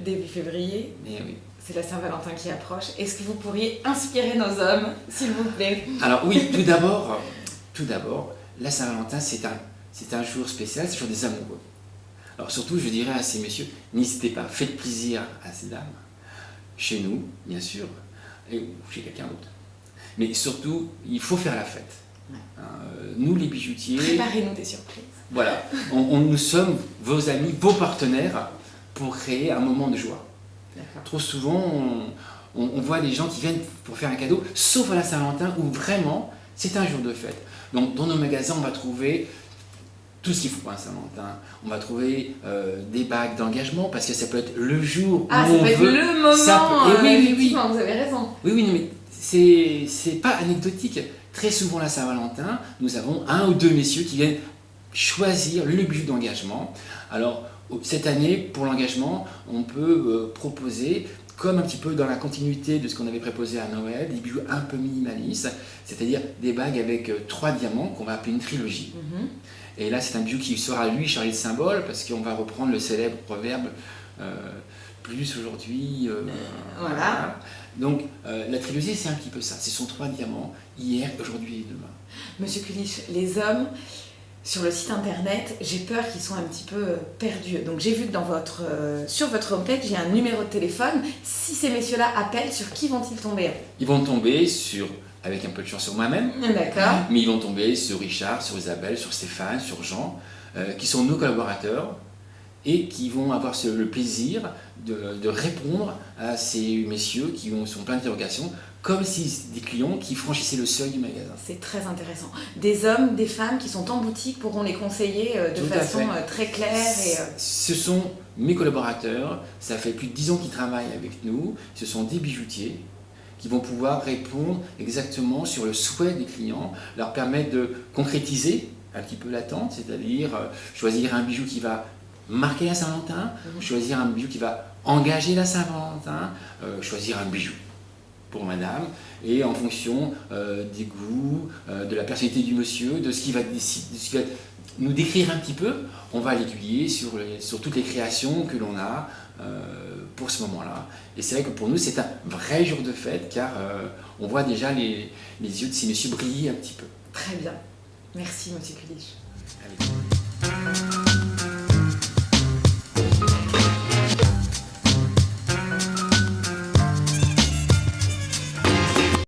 début février. Eh oui. C'est la Saint-Valentin qui approche. Est-ce que vous pourriez inspirer nos hommes, s'il vous plaît? Alors oui, tout d'abord, la Saint-Valentin, c'est un jour spécial, c'est le jour des amoureux. Alors surtout, je dirais à ces messieurs, n'hésitez pas, faites plaisir à ces dames, chez nous, bien sûr, ou chez quelqu'un d'autre. Mais surtout, il faut faire la fête. Ouais. Nous, les bijoutiers... Préparez-nous des surprises. Voilà, nous sommes vos amis, vos partenaires, pour créer un moment de joie. Trop souvent, on voit les gens qui viennent pour faire un cadeau, sauf à la Saint-Valentin, où vraiment, c'est un jour de fête. Donc, dans nos magasins, on va trouver tout ce qu'il faut pour un Saint-Valentin. On va trouver des bagues d'engagement, parce que ça peut être le jour où ça on peut être veut. le moment, Oui. Vous avez raison. Oui, non, mais c'est pas anecdotique. Très souvent, la Saint-Valentin, nous avons un ou deux messieurs qui viennent choisir le bijou d'engagement. Alors, cette année, pour l'engagement, on peut proposer, comme un petit peu dans la continuité de ce qu'on avait proposé à Noël, des bijoux un peu minimalistes, c'est-à-dire des bagues avec 3 diamants qu'on va appeler une trilogie. Et là, c'est un bijou qui sera, lui, chargé de symboles, parce qu'on va reprendre le célèbre proverbe plus aujourd'hui. Voilà. Donc, la trilogie, c'est un petit peu ça. Ce sont 3 diamants, hier, aujourd'hui et demain. Monsieur Kulich, les hommes, sur le site internet, j'ai peur qu'ils soient un petit peu perdus. Donc j'ai vu que sur votre homepage, il y a un numéro de téléphone. Si ces messieurs-là appellent, sur qui vont-ils tomber? Ils vont tomber avec un peu de chance sur moi-même, D'accord. mais ils vont tomber sur Richard, sur Isabelle, sur Stéphane, sur Jean, qui sont nos collaborateurs et qui vont avoir le plaisir de répondre à ces messieurs qui sont plein d'interrogations, comme si des clients qui franchissaient le seuil du magasin. C'est très intéressant. Des hommes, des femmes qui sont en boutique pourront les conseiller de façon très claire. Ce sont mes collaborateurs, ça fait plus de 10 ans qu'ils travaillent avec nous, ce sont des bijoutiers qui vont pouvoir répondre exactement sur le souhait des clients, leur permettre de concrétiser un petit peu l'attente, c'est-à-dire choisir un bijou qui va marquer la Saint-Valentin, choisir un bijou qui va engager la Saint-Valentin, choisir un bijou pour madame, et en fonction des goûts, de la personnalité du monsieur, de ce qu'il va décider, de ce qu'il va nous décrire un petit peu, on va l'aiguiller sur toutes les créations que l'on a pour ce moment-là. Et c'est vrai que pour nous, c'est un vrai jour de fête, car on voit déjà les yeux de ces messieurs briller un petit peu. Très bien. Merci, monsieur Kulich. Avec